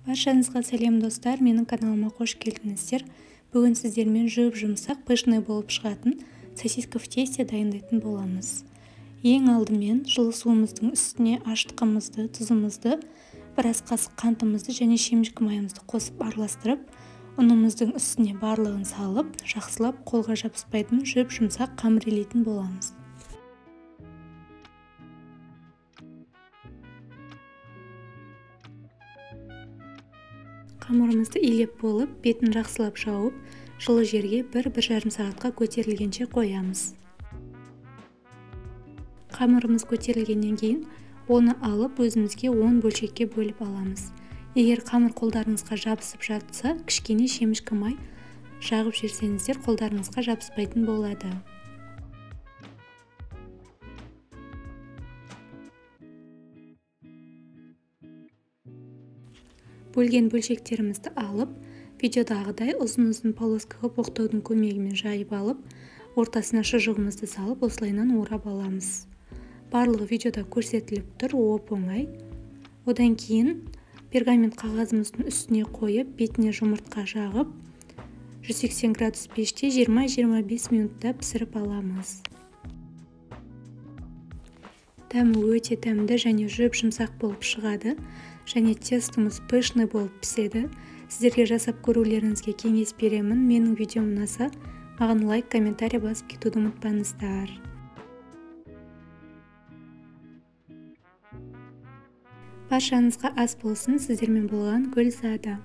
Баршаңызға сәлем достар, менің каналыма қош келдіңіздер. Бүгін сіздермен жұмсақ пышный болып шығатын сосиска в тесте дайындайтын боламыз. Ең алдымен жылы суымыздың үстіне аштығымызды, тұзымызды, біраз қасық қантымызды және шемішкі майымызды қосып араластырып, ұнымыздың үстіне барлығын салып, жақсылап қолға жабыспайтын жұмсақ қамыр илейтін боламыз. Қамырымызды илеп болып, бетін жақсылап жауып, жылы жерге 1-1,5 сағатқа көтерілгенше қоямыз. Қамырымыз көтерілгеннен кейін, оны алып өзімізге 10 бөлшекке бөліп аламыз. Егер қамыр қолдарыңызға жабысып жатса, кішкене шемішкі май жағып жіберсеңіздер, қолдарыңызға жабыспайтын болады. Бөлген бөлшектерімізді алып, видеодағыдай ұзын-ұзын полоска қылып оқтаудың көмегімен жайып алып, ортасына шұжығымызды салып, осылайынан орап аламыз. Барлығы видеода көрсетіліп тұр, оп-оңай. Одан кейін пергамент қағазымыздың үстіне қойып, бетіне жұмыртқа жағып, 180 градус пеште 20-25 минутта пісіріп аламыз. Дәмі өте дәмді және жұмсақ болып шығады, және тестомыз пышный болып піседі. Сіздерге жасап көрулеріңізге кеңес беремін. Менің видеом ұнаса, маған лайк, комментарий басып кетуді ұмытпаңыздар. Баршаңызға ас болсын. Сіздермен болған Гүлзада.